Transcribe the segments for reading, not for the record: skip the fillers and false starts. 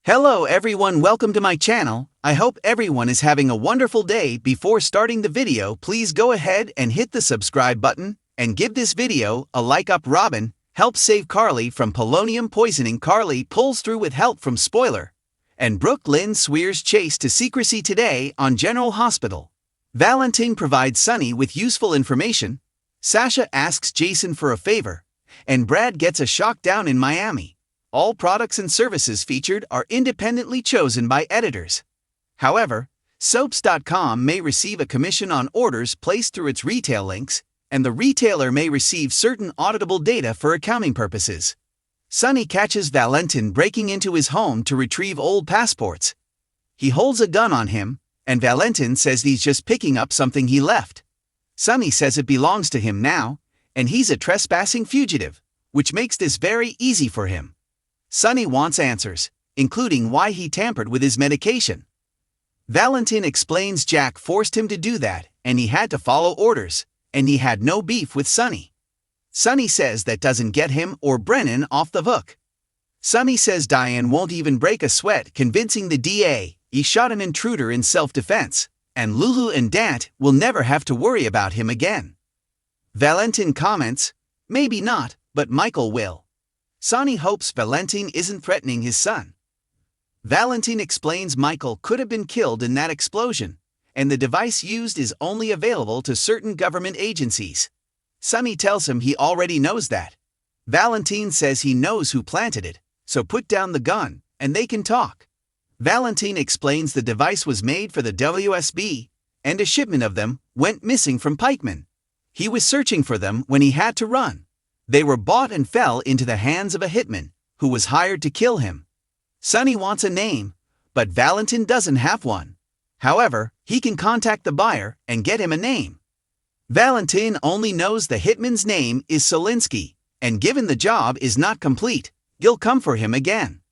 Hello everyone, welcome to my channel. I hope everyone is having a wonderful day. Before starting the video, please go ahead and hit the subscribe button and give this video a like up. Robin helps save Carly from polonium poisoning. Carly pulls through with help from Spoiler. And Brook Lynn swears Chase to secrecy today on General Hospital. Valentine provides Sunny with useful information. Sasha asks Jason for a favor. And Brad gets a shock down in Miami. All products and services featured are independently chosen by editors. However, Soaps.com may receive a commission on orders placed through its retail links, and the retailer may receive certain auditable data for accounting purposes. Sunny catches Valentine breaking into his home to retrieve old passports. He holds a gun on him, and Valentine says he's just picking up something he left. Sunny says it belongs to him now, and he's a trespassing fugitive, which makes this very easy for him. Sunny wants answers, including why he tampered with his medication. Valentine explains Jack forced him to do that, and he had to follow orders, and he had no beef with Sunny. Sunny says that doesn't get him or Brennan off the hook. Sunny says Diane won't even break a sweat convincing the DA he shot an intruder in self-defense, and Lulu and Dant will never have to worry about him again. Valentine comments, maybe not, but Michael will. Sunny hopes Valentine isn't threatening his son. Valentine explains Michael could have been killed in that explosion, and the device used is only available to certain government agencies. Sunny tells him he already knows that. Valentine says he knows who planted it, so put down the gun, and they can talk. Valentine explains the device was made for the WSB, and a shipment of them went missing from Pikeman. He was searching for them when he had to run. They were bought and fell into the hands of a hitman, who was hired to kill him. Sunny wants a name, but Valentine doesn't have one. However, he can contact the buyer and get him a name. Valentine only knows the hitman's name is Solinsky, and given the job is not complete, he'll come for him again.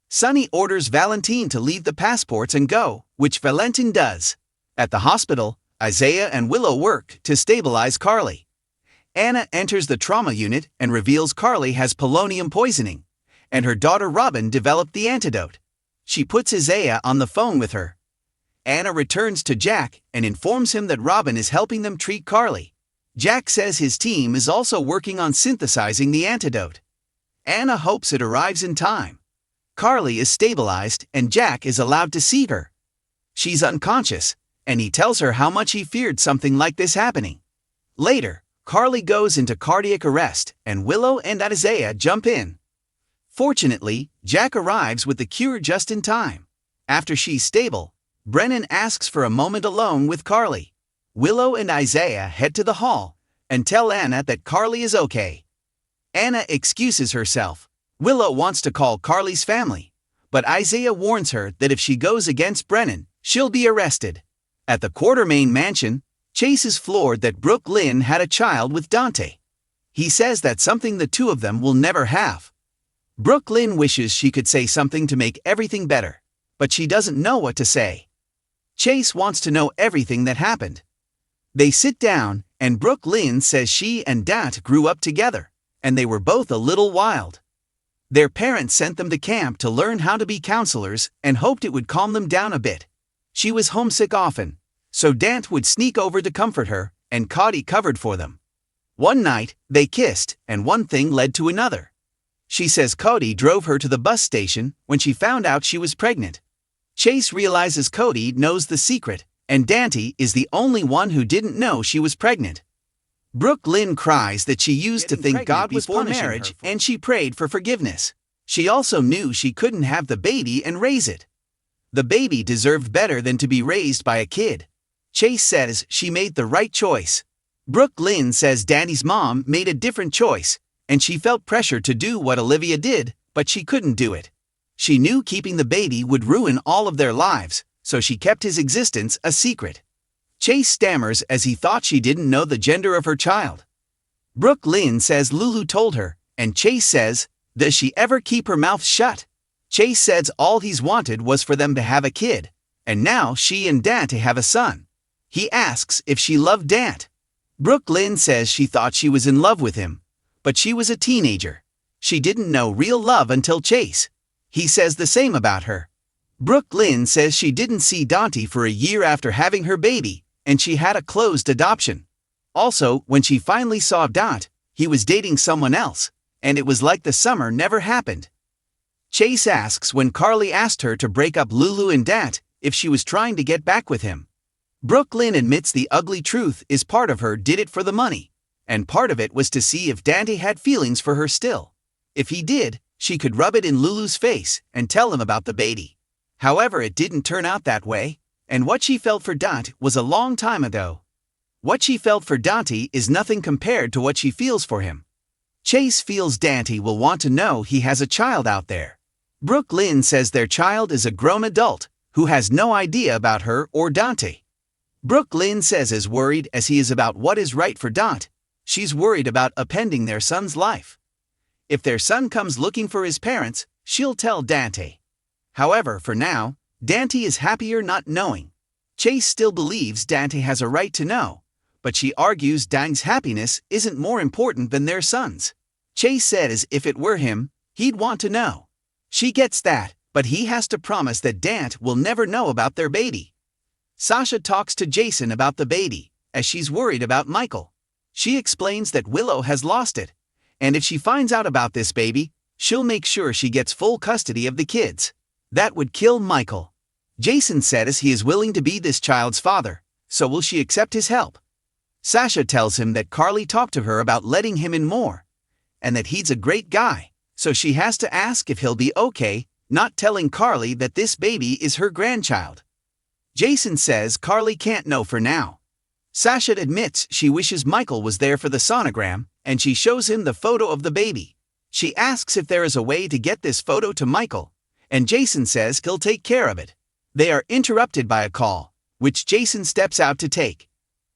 Sunny orders Valentine to leave the passports and go, which Valentine does. At the hospital, Isaiah and Willow work to stabilize Carly. Anna enters the trauma unit and reveals Carly has polonium poisoning, and her daughter Robin developed the antidote. She puts Isaiah on the phone with her. Anna returns to Jack and informs him that Robin is helping them treat Carly. Jack says his team is also working on synthesizing the antidote. Anna hopes it arrives in time. Carly is stabilized and Jack is allowed to see her. She's unconscious, and he tells her how much he feared something like this happening. Later, Carly goes into cardiac arrest, and Willow and Isaiah jump in. Fortunately, Jack arrives with the cure just in time. After she's stable, Brennan asks for a moment alone with Carly. Willow and Isaiah head to the hall and tell Anna that Carly is okay. Anna excuses herself. Willow wants to call Carly's family, but Isaiah warns her that if she goes against Brennan, she'll be arrested. At the Quartermain mansion, Chase is floored that Brook Lynn had a child with Dante. He says that's something the two of them will never have. Brook Lynn wishes she could say something to make everything better, but she doesn't know what to say. Chase wants to know everything that happened. They sit down, and Brook Lynn says she and Dant grew up together, and they were both a little wild. Their parents sent them to camp to learn how to be counselors and hoped it would calm them down a bit. She was homesick often, so Dant would sneak over to comfort her, and Cody covered for them. One night, they kissed, and one thing led to another. She says Cody drove her to the bus station when she found out she was pregnant. Chase realizes Cody knows the secret, and Dante is the only one who didn't know she was pregnant. Brook Lynn cries that she used to think God was punishing marriage, and she prayed for forgiveness. She also knew she couldn't have the baby and raise it. The baby deserved better than to be raised by a kid. Chase says she made the right choice. Brook Lynn says Danny's mom made a different choice, and she felt pressure to do what Olivia did, but she couldn't do it. She knew keeping the baby would ruin all of their lives, so she kept his existence a secret. Chase stammers as he thought she didn't know the gender of her child. Brook Lynn says Lulu told her, and Chase says, does she ever keep her mouth shut? Chase says all he's wanted was for them to have a kid, and now she and Dante have a son. He asks if she loved Dant. Brook Lynn says she thought she was in love with him, but she was a teenager. She didn't know real love until Chase. He says the same about her. Brook Lynn says she didn't see Dante for a year after having her baby, and she had a closed adoption. Also, when she finally saw Dante, he was dating someone else, and it was like the summer never happened. Chase asks when Carly asked her to break up Lulu and Dante if she was trying to get back with him. Brook Lynn admits the ugly truth is part of her did it for the money, and part of it was to see if Dante had feelings for her still. If he did, she could rub it in Lulu's face and tell him about the baby. However, it didn't turn out that way, and what she felt for Dante was a long time ago. What she felt for Dante is nothing compared to what she feels for him. Chase feels Dante will want to know he has a child out there. Brook Lynn says their child is a grown adult who has no idea about her or Dante. Brook Lynn says as worried as he is about what is right for Dante, she's worried about upending their son's life. If their son comes looking for his parents, she'll tell Dante. However, for now, Dante is happier not knowing. Chase still believes Dante has a right to know, but she argues Dante's happiness isn't more important than their son's. Chase says if it were him, he'd want to know. She gets that, but he has to promise that Dante will never know about their baby. Sasha talks to Jason about the baby, as she's worried about Michael. She explains that Willow has lost it, and if she finds out about this baby, she'll make sure she gets full custody of the kids. That would kill Michael. Jason says he is willing to be this child's father, so will she accept his help? Sasha tells him that Carly talked to her about letting him in more, and that he's a great guy, so she has to ask if he'll be okay, not telling Carly that this baby is her grandchild. Jason says Carly can't know for now. Sasha admits she wishes Michael was there for the sonogram, and she shows him the photo of the baby. She asks if there is a way to get this photo to Michael, and Jason says he'll take care of it. They are interrupted by a call, which Jason steps out to take.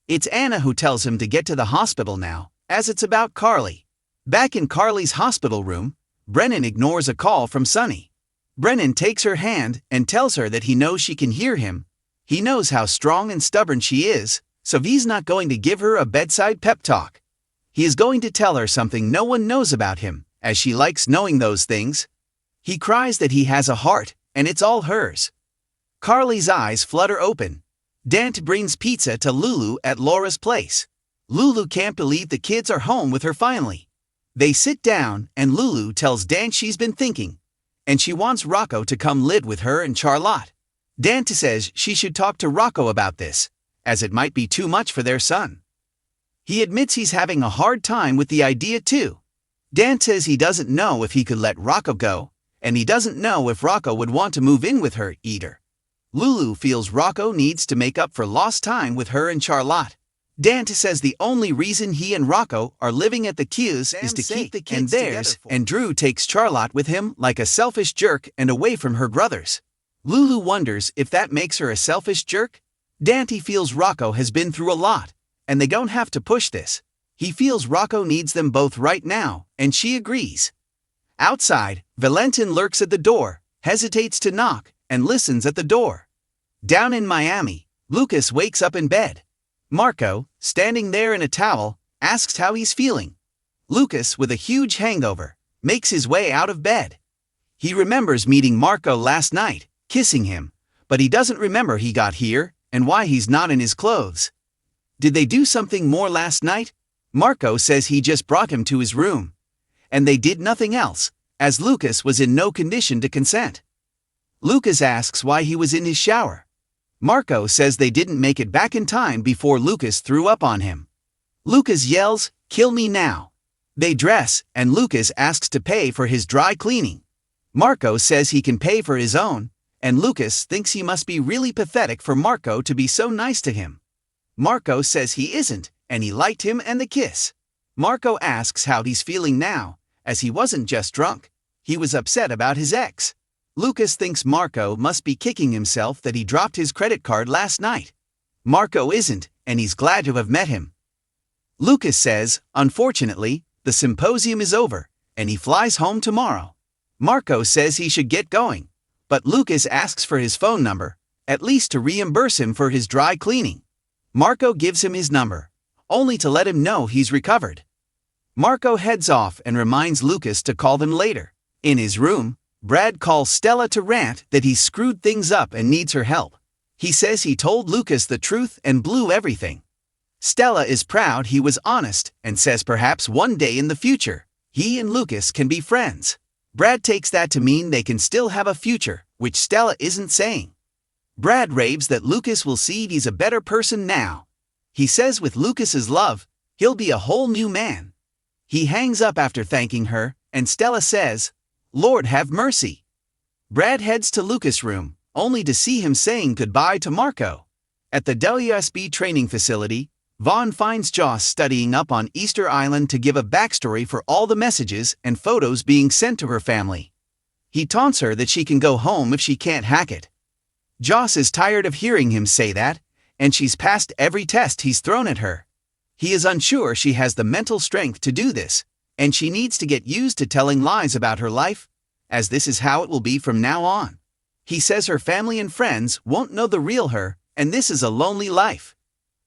It's Anna who tells him to get to the hospital now, as it's about Carly. Back in Carly's hospital room, Brennan ignores a call from Sunny. Brennan takes her hand and tells her that he knows she can hear him. He knows how strong and stubborn she is, so he's not going to give her a bedside pep talk. He is going to tell her something no one knows about him, as she likes knowing those things. He cries that he has a heart, and it's all hers. Carly's eyes flutter open. Dante brings pizza to Lulu at Laura's place. Lulu can't believe the kids are home with her finally. They sit down, and Lulu tells Dante she's been thinking, and she wants Rocco to come live with her and Charlotte. Dante says she should talk to Rocco about this, as it might be too much for their son. He admits he's having a hard time with the idea too. Dante says he doesn't know if he could let Rocco go, and he doesn't know if Rocco would want to move in with her either. Lulu feels Rocco needs to make up for lost time with her and Charlotte. Dante says the only reason he and Rocco are living at the Q's is to keep the kids theirs, and Drew takes Charlotte with him like a selfish jerk and away from her brothers. Lulu wonders if that makes her a selfish jerk. Dante feels Rocco has been through a lot, and they don't have to push this. He feels Rocco needs them both right now, and she agrees. Outside, Valentin lurks at the door, hesitates to knock, and listens at the door. Down in Miami, Lucas wakes up in bed. Marco, standing there in a towel, asks how he's feeling. Lucas, with a huge hangover, makes his way out of bed. He remembers meeting Marco last night, kissing him, but he doesn't remember he got here and why he's not in his clothes. Did they do something more last night? Marco says he just brought him to his room. And they did nothing else, as Lucas was in no condition to consent. Lucas asks why he was in his shower. Marco says they didn't make it back in time before Lucas threw up on him. Lucas yells, "Kill me now." They dress, and Lucas asks to pay for his dry cleaning. Marco says he can pay for his own, and Lucas thinks he must be really pathetic for Marco to be so nice to him. Marco says he isn't, and he liked him and the kiss. Marco asks how he's feeling now, as he wasn't just drunk. He was upset about his ex. Lucas thinks Marco must be kicking himself that he dropped his credit card last night. Marco isn't, and he's glad to have met him. Lucas says, unfortunately, the symposium is over, and he flies home tomorrow. Marco says he should get going, but Lucas asks for his phone number, at least to reimburse him for his dry cleaning. Marco gives him his number, only to let him know he's recovered. Marco heads off and reminds Lucas to call them later. In his room, Brad calls Stella to rant that he's screwed things up and needs her help. He says he told Lucas the truth and blew everything. Stella is proud he was honest and says perhaps one day in the future, he and Lucas can be friends. Brad takes that to mean they can still have a future, which Stella isn't saying. Brad raves that Lucas will see he's a better person now. He says with Lucas's love, he'll be a whole new man. He hangs up after thanking her, and Stella says, "Lord have mercy." Brad heads to Lucas' room, only to see him saying goodbye to Marco. At the WSB training facility, Vaughn finds Joss studying up on Easter Island to give a backstory for all the messages and photos being sent to her family. He taunts her that she can go home if she can't hack it. Joss is tired of hearing him say that, and she's passed every test he's thrown at her. He is unsure she has the mental strength to do this, and she needs to get used to telling lies about her life, as this is how it will be from now on. He says her family and friends won't know the real her, and this is a lonely life.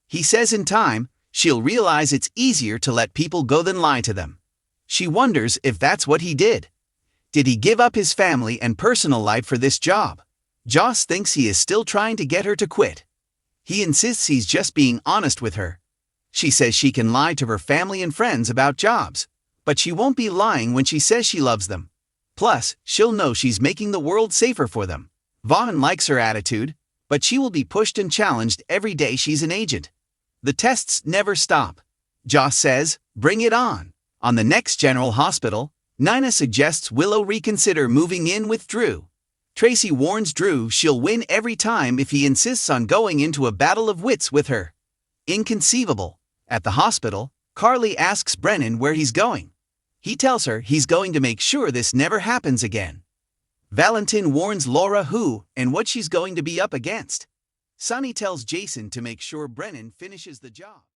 He says in time, she'll realize it's easier to let people go than lie to them. She wonders if that's what he did. Did he give up his family and personal life for this job? Joss thinks he is still trying to get her to quit. He insists he's just being honest with her. She says she can lie to her family and friends about jobs, but she won't be lying when she says she loves them. Plus, she'll know she's making the world safer for them. Vaughn likes her attitude, but she will be pushed and challenged every day she's an agent. The tests never stop. Joss says, "Bring it on." On the next General Hospital, Nina suggests Willow reconsider moving in with Drew. Tracy warns Drew she'll win every time if he insists on going into a battle of wits with her. Inconceivable. At the hospital, Carly asks Brennan where he's going. He tells her he's going to make sure this never happens again. Valentin warns Laura who and what she's going to be up against. Sonny tells Jason to make sure Brennan finishes the job.